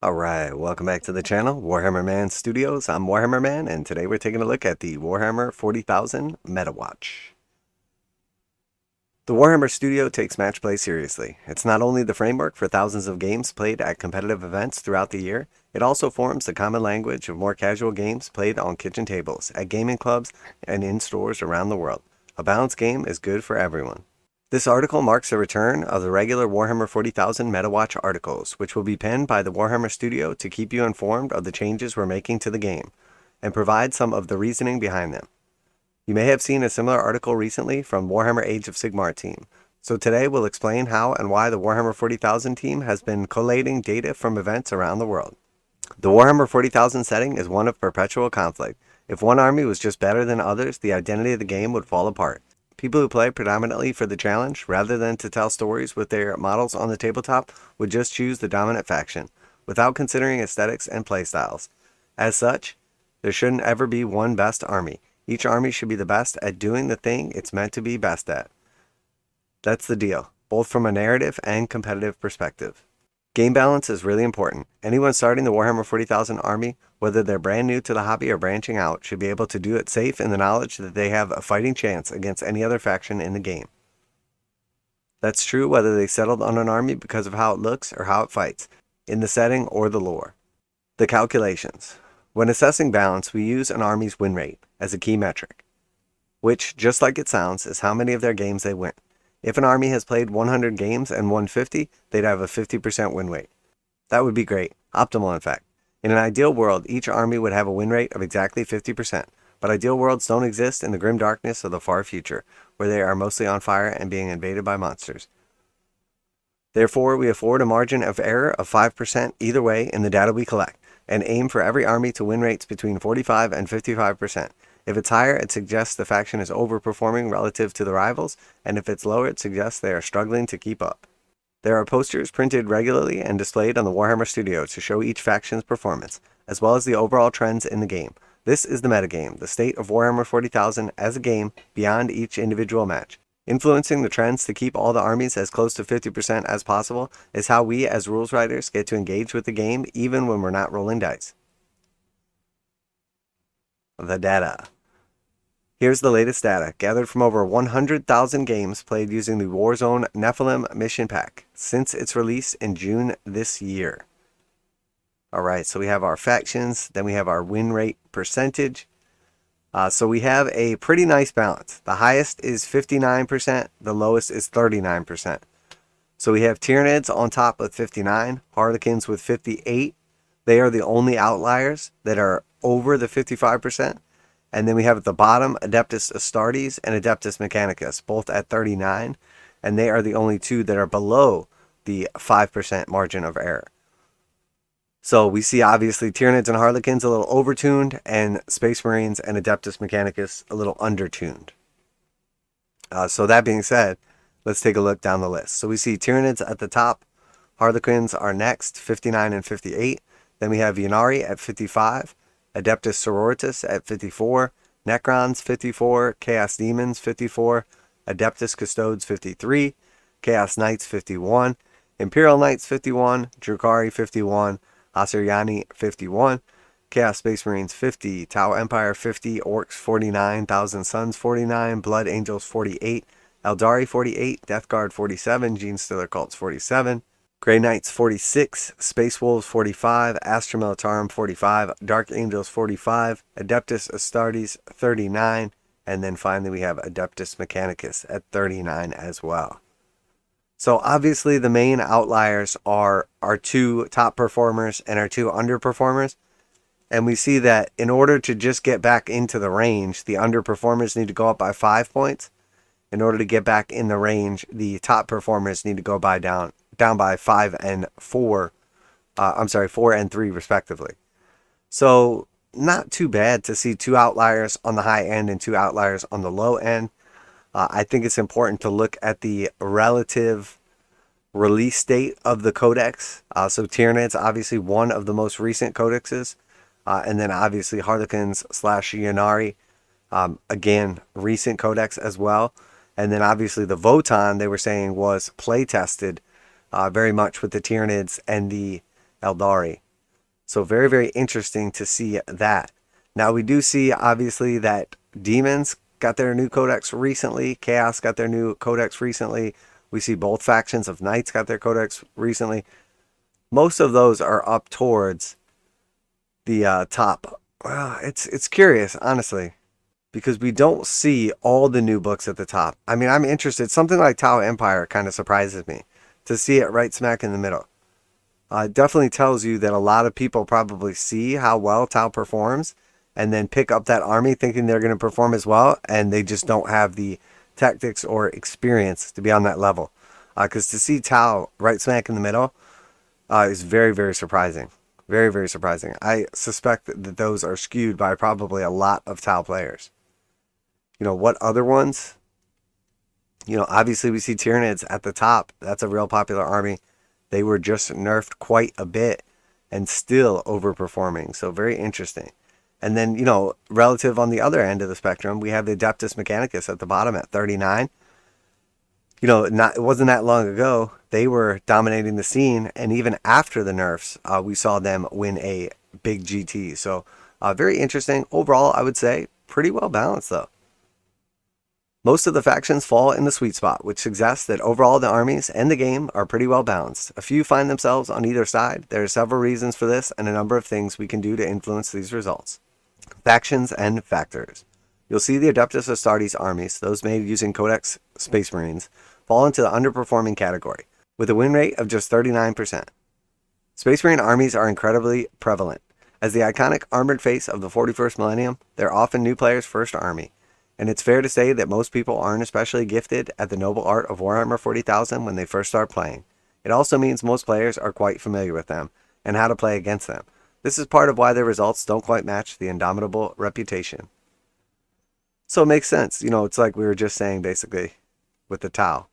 Alright, welcome back to the channel, Warhammer Man Studios. I'm Warhammer Man, and today we're taking a look at the Warhammer 40,000 MetaWatch. The Warhammer Studio takes match play seriously. It's not only the framework for thousands of games played at competitive events throughout the year, it also forms the common language of more casual games played on kitchen tables, at gaming clubs, and in stores around the world. A balanced game is good for everyone. This article marks the return of the regular Warhammer 40,000 MetaWatch articles, which will be penned by the Warhammer Studio to keep you informed of the changes we're making to the game, and provide some of the reasoning behind them. You may have seen a similar article recently from Warhammer Age of Sigmar team, so today we'll explain how and why the Warhammer 40,000 team has been collating data from events around the world. The Warhammer 40,000 setting is one of perpetual conflict. If one army was just better than others, the identity of the game would fall apart. People who play predominantly for the challenge, rather than to tell stories with their models on the tabletop, would just choose the dominant faction, without considering aesthetics and playstyles. As such, there shouldn't ever be one best army. Each army should be the best at doing the thing it's meant to be best at. That's the deal, both from a narrative and competitive perspective. Game balance is really important. Anyone starting the Warhammer 40,000 army, whether they're brand new to the hobby or branching out, should be able to do it safe in the knowledge that they have a fighting chance against any other faction in the game. That's true whether they settled on an army because of how it looks or how it fights, in the setting or the lore. The calculations. When assessing balance, we use an army's win rate as a key metric, which, just like it sounds, is how many of their games they win. If an army has played 100 games and won 50, they'd have a 50% win rate. That would be great, optimal in fact. In an ideal world, each army would have a win rate of exactly 50%, but ideal worlds don't exist in the grim darkness of the far future, where they are mostly on fire and being invaded by monsters. Therefore, we afford a margin of error of 5% either way in the data we collect, and aim for every army to win rates between 45 and 55%. If it's higher, it suggests the faction is overperforming relative to the rivals, and if it's lower, it suggests they are struggling to keep up. There are posters printed regularly and displayed on the Warhammer Studio to show each faction's performance, as well as the overall trends in the game. This is the metagame, the state of Warhammer 40,000 as a game beyond each individual match. Influencing the trends to keep all the armies as close to 50% as possible is how we as rules writers get to engage with the game even when we're not rolling dice. The data. Here's the latest data, gathered from over 100,000 games played using the Warzone Nephilim mission pack since its release in June this year. Alright, so we have our factions, then we have our win rate percentage. So we have a pretty nice balance. The highest is 59%, the lowest is 39%. So we have Tyranids on top with 59, Harlequins with 58. They are the only outliers that are over the 55%. And then we have at the bottom Adeptus Astartes and Adeptus Mechanicus, both at 39. And they are the only two that are below the 5% margin of error. So we see obviously Tyranids and Harlequins a little overtuned, and Space Marines and Adeptus Mechanicus a little undertuned. So that being said, let's take a look down the list. So we see Tyranids at the top, Harlequins are next, 59 and 58. Then we have Ynnari at 55, Adeptus Sororitas at 54, Necrons 54, Chaos Demons 54, Adeptus Custodes 53, Chaos Knights 51, Imperial Knights 51, Drukhari 51, Asuryani 51, Chaos Space Marines 50, Tau Empire 50, Orcs 49, Thousand Suns 49, Blood Angels 48, Eldari 48, Death Guard 47, Genestealer Cults 47, Grey Knights 46, Space Wolves 45, Astra Militarum 45, Dark Angels 45, Adeptus Astartes 39, and then finally we have Adeptus Mechanicus at 39 as well. So obviously the main outliers are our two top performers and our two underperformers. And we see that in order to just get back into the range, the underperformers need to go up by 5 points. In order to get back in the range, the top performers need to go by down by 5 and 4. 4 and 3 respectively. So not too bad to see two outliers on the high end and two outliers on the low end. I think it's important to look at the relative release date of the codex. So Tyranids, obviously one of the most recent codexes. And then obviously Harlequins / Ynnari, again, recent codex as well. And then obviously the Votann, they were saying, was play tested very much with the Tyranids and the Eldari. So very, very interesting to see that. Now we do see obviously that demons got their new codex recently. Chaos got their new codex recently. We see both factions of knights got their codex recently. Most of those are up towards the top. Well, it's curious, honestly, because we don't see all the new books at the top. I mean, I'm interested. Something like Tau Empire kind of surprises me to see it right smack in the middle. It definitely tells you that a lot of people probably see how well Tau performs and then pick up that army thinking they're going to perform as well, and they just don't have the tactics or experience to be on that level. Because to see Tau right smack in the middle is very, very surprising. Very, very surprising. I suspect that those are skewed by probably a lot of Tau players. You know, what other ones? You know, obviously we see Tyranids at the top. That's a real popular army. They were just nerfed quite a bit and still overperforming. So very interesting. And then, you know, relative on the other end of the spectrum, we have the Adeptus Mechanicus at the bottom at 39. You know, it wasn't that long ago. They were dominating the scene. And even after the nerfs, we saw them win a big GT. So very interesting. Overall, I would say pretty well balanced, though. Most of the factions fall in the sweet spot, which suggests that overall the armies and the game are pretty well balanced. A few find themselves on either side. There are several reasons for this and a number of things we can do to influence these results. Factions and factors. You'll see the Adeptus Astartes armies, those made using Codex Space Marines, fall into the underperforming category, with a win rate of just 39%. Space Marine armies are incredibly prevalent. As the iconic armored face of the 41st millennium, they're often new players' first army. And it's fair to say that most people aren't especially gifted at the noble art of Warhammer 40,000 when they first start playing. It also means most players are quite familiar with them and how to play against them. This is part of why their results don't quite match the indomitable reputation. So it makes sense. You know, it's like we were just saying basically with the Tau.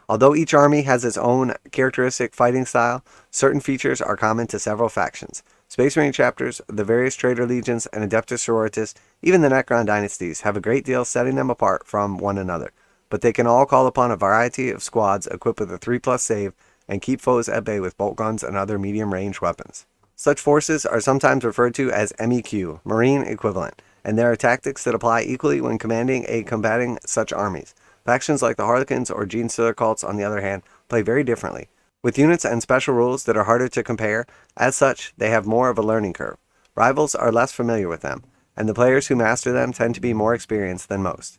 Although each army has its own characteristic fighting style, certain features are common to several factions. Space Marine chapters, the various Trader Legions, and Adeptus Sororitas, even the Necron dynasties, have a great deal setting them apart from one another, but they can all call upon a variety of squads equipped with a 3+ save and keep foes at bay with bolt guns and other medium-range weapons. Such forces are sometimes referred to as MEQ, Marine equivalent, and there are tactics that apply equally when combating such armies. Factions like the Harlequins or Gene Stealer cults, on the other hand, play very differently, with units and special rules that are harder to compare. As such, they have more of a learning curve. Rivals are less familiar with them, and the players who master them tend to be more experienced than most.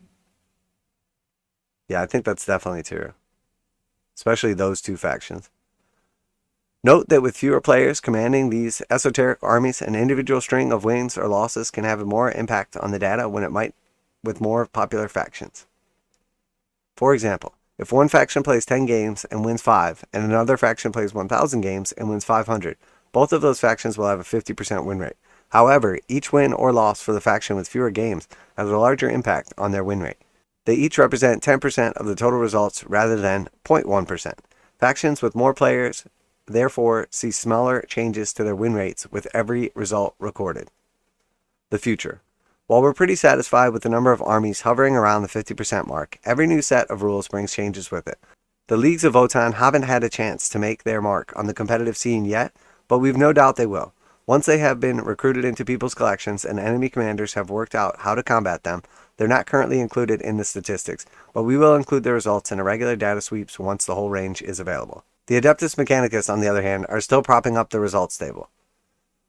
Yeah, I think that's definitely true, especially those two factions. Note that with fewer players commanding these esoteric armies, an individual string of wins or losses can have more impact on the data when it might with more popular factions. For example, if one faction plays 10 games and wins 5, and another faction plays 1,000 games and wins 500, both of those factions will have a 50% win rate. However, each win or loss for the faction with fewer games has a larger impact on their win rate. They each represent 10% of the total results rather than 0.1%. Factions with more players therefore see smaller changes to their win rates with every result recorded. The future. While we're pretty satisfied with the number of armies hovering around the 50% mark, every new set of rules brings changes with it. The leagues of Votann haven't had a chance to make their mark on the competitive scene yet, but we've no doubt they will. Once they have been recruited into people's collections and enemy commanders have worked out how to combat them, they're not currently included in the statistics, but we will include their results in a regular data sweeps once the whole range is available. The Adeptus Mechanicus, on the other hand, are still propping up the results table.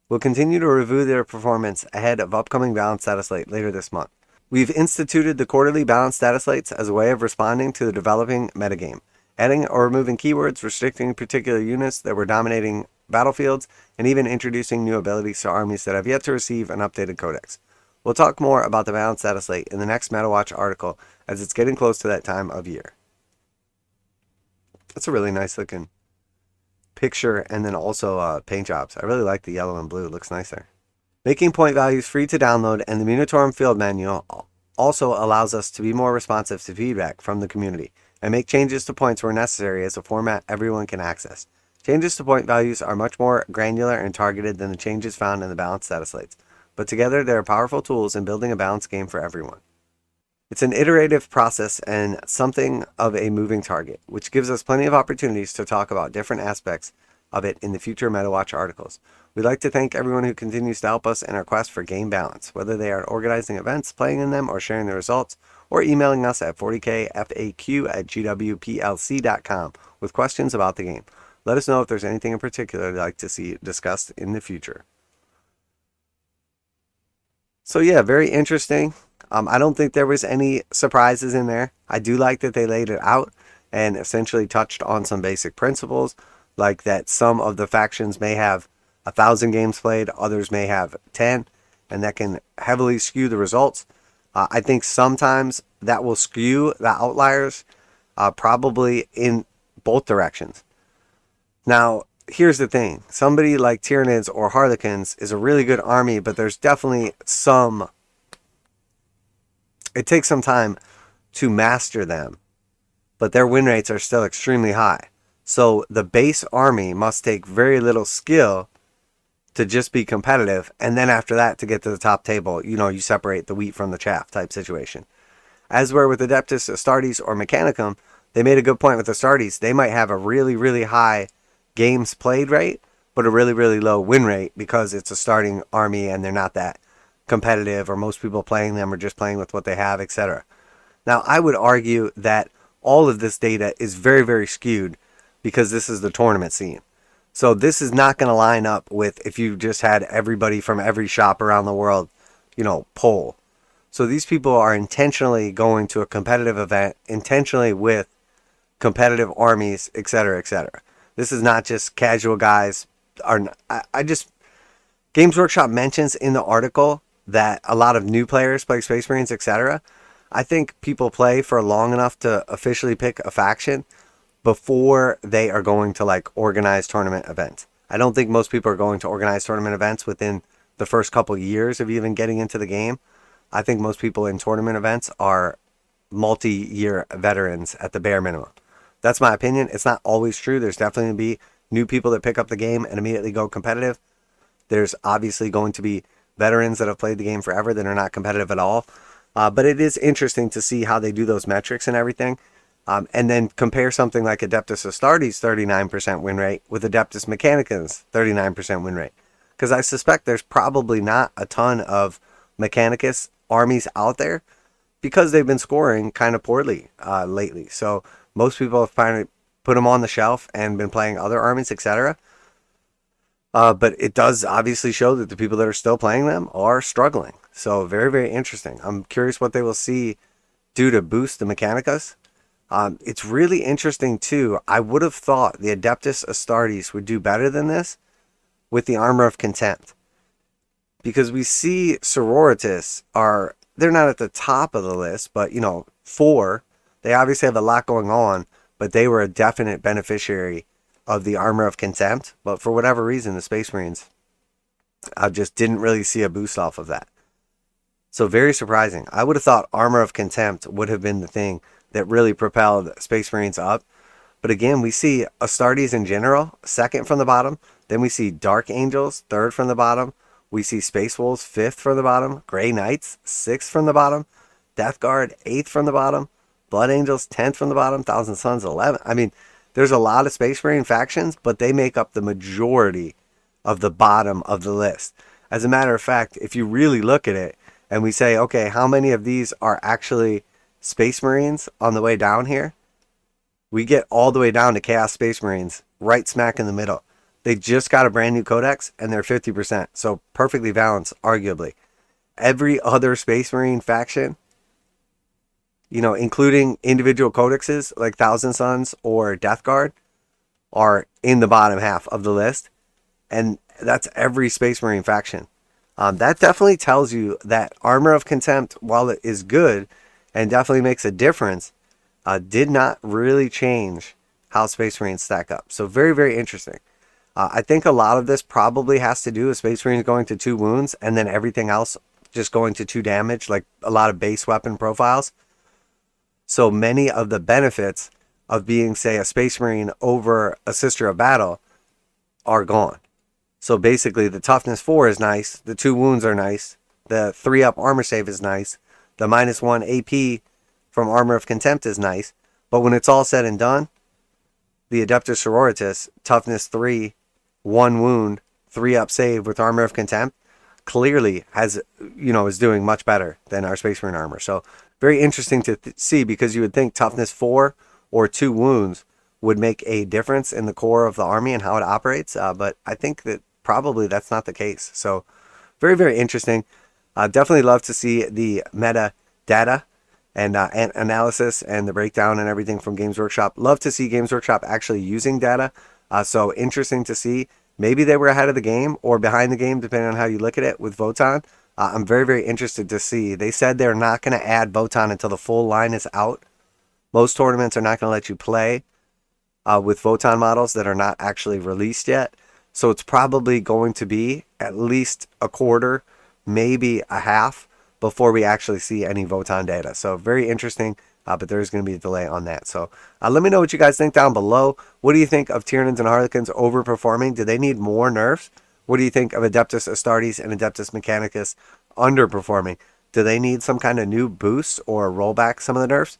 We'll continue to review their performance ahead of upcoming balanced Dataslate later this month. We've instituted the quarterly balanced Dataslates as a way of responding to the developing metagame, adding or removing keywords, restricting particular units that were dominating battlefields, and even introducing new abilities to armies that have yet to receive an updated codex. We'll talk more about the balanced Dataslate in the next MetaWatch article as it's getting close to that time of year. That's a really nice looking picture, and then also paint jobs. I really like the yellow and blue. It looks nicer. Making point values free to download and the Munitorum field menu also allows us to be more responsive to feedback from the community and make changes to points where necessary as a format everyone can access. Changes to point values are much more granular and targeted than the changes found in the balanced Dataslates, but together they are powerful tools in building a balanced game for everyone. It's an iterative process and something of a moving target, which gives us plenty of opportunities to talk about different aspects of it in the future MetaWatch articles. We'd like to thank everyone who continues to help us in our quest for game balance, whether they are organizing events, playing in them, or sharing the results, or emailing us at 40kfaq@gwplc.com with questions about the game. Let us know if there's anything in particular you'd like to see discussed in the future. So yeah, very interesting. I don't think there was any surprises in there. I do like that they laid it out and essentially touched on some basic principles, like that some of the factions may have 1,000 games played, others may have 10, and that can heavily skew the results. I think sometimes that will skew the outliers, probably in both directions. Now, here's the thing. Somebody like Tyranids or Harlequins is a really good army, but there's definitely it takes some time to master them, but their win rates are still extremely high. So the base army must take very little skill to just be competitive, and then after that to get to the top table, you separate the wheat from the chaff type situation. As where with Adeptus Astartes or Mechanicum, they made a good point with Astartes. They might have a really, really high games played rate, but a really, really low win rate because it's a starting army and they're not that competitive, or most people playing them are just playing with what they have, etc. Now, I would argue that all of this data is very, very skewed because this is the tournament scene. So this is not going to line up with if you just had everybody from every shop around the world, poll. So these people are intentionally going to a competitive event, intentionally with competitive armies, etc., etc. This is not just casual guys. Games Workshop mentions in the article that a lot of new players play Space Marines, etc. I think people play for long enough to officially pick a faction before they are going to organize tournament events. I don't think most people are going to organize tournament events within the first couple years of even getting into the game. I think most people in tournament events are multi-year veterans at the bare minimum. That's my opinion. It's not always true. There's definitely going to be new people that pick up the game and immediately go competitive. There's obviously going to be veterans that have played the game forever that are not competitive at all. But it is interesting to see how they do those metrics and everything. And then compare something like Adeptus Astartes' 39% win rate with Adeptus Mechanicus' 39% win rate. Because I suspect there's probably not a ton of Mechanicus armies out there because they've been scoring kind of poorly lately. So most people have finally put them on the shelf and been playing other armies, etc. But it does obviously show that the people that are still playing them are struggling. So very, very interesting. I'm curious what they will see do to boost the Mechanicus. It's really interesting too. I would have thought the Adeptus Astartes would do better than this with the Armour of Contempt. Because we see Sororitas they're not at the top of the list, but 4, they obviously have a lot going on, but they were a definite beneficiary of the Armour of Contempt. But for whatever reason, the Space Marines, I just didn't really see a boost off of that. So very surprising. I would have thought Armour of Contempt would have been the thing that really propelled Space Marines up. But again, we see Astartes in general, second from the bottom. Then we see Dark Angels, third from the bottom. We see Space Wolves, fifth from the bottom. Grey Knights, sixth from the bottom. Death Guard, eighth from the bottom. Blood Angels, 10th from the bottom. Thousand Sons, 11th. I mean, there's a lot of Space Marine factions, but they make up the majority of the bottom of the list. As a matter of fact, if you really look at it, and we say, okay, how many of these are actually Space Marines on the way down here? We get all the way down to Chaos Space Marines, right smack in the middle. They just got a brand new codex, and they're 50%, so perfectly balanced, arguably. Every other Space Marine faction, including individual codexes like Thousand Sons or Death Guard, are in the bottom half of the list, and that's every Space Marine faction. That definitely tells you that Armour of Contempt, while it is good and definitely makes a difference, did not really change how Space Marines stack up. So very, very interesting. I think a lot of this probably has to do with Space Marines going to 2 wounds and then everything else just going to 2 damage, like a lot of base weapon profiles. So many of the benefits of being, say, a Space Marine over a Sister of Battle are gone. So basically the toughness 4 is nice, the 2 wounds are nice, the 3-up armor save is nice, the -1 AP from Armour of Contempt is nice, but when it's all said and done, the Adeptus Sororitas, toughness 3 1 wound, 3 up save with Armour of Contempt, clearly has, is doing much better than our Space Marine armor. So very interesting to see, because you would think toughness 4 or 2 wounds would make a difference in the core of the army and how it operates. But I think that probably that's not the case. So very, very interesting. Definitely love to see the meta data and analysis and the breakdown and everything from Games Workshop. Love to see Games Workshop actually using data. So interesting to see. Maybe they were ahead of the game or behind the game, depending on how you look at it with Votann. I'm very, very interested to see. They said they're not going to add Votann until the full line is out. Most tournaments are not going to let you play with Votann models that are not actually released yet. So it's probably going to be at least a quarter, maybe a half, before we actually see any Votann data. So very interesting. But there's going to be a delay on that. So let me know what you guys think down below. What do you think of Tyranids and Harlequins overperforming? Do they need more nerfs? What do you think of Adeptus Astartes and Adeptus Mechanicus underperforming? Do they need some kind of new boost or rollback some of the nerfs?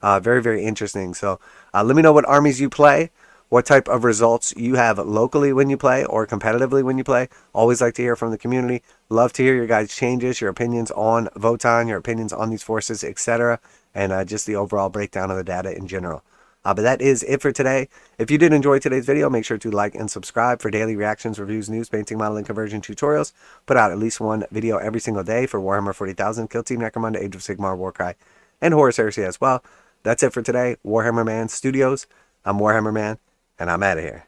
Very, very interesting. So let me know what armies you play, what type of results you have locally when you play or competitively when you play. Always like to hear from the community. Love to hear your guys' changes, your opinions on Votann, your opinions on these forces, etc., and just the overall breakdown of the data in general. But that is it for today. If you did enjoy today's video, make sure to like and subscribe for daily reactions, reviews, news, painting, modeling, conversion tutorials. Put out at least one video every single day for Warhammer 40,000, Kill Team Necromunda, Age of Sigmar, Warcry, and Horus Heresy as well. That's it for today. Warhammer Man Studios. I'm Warhammer Man, and I'm out of here.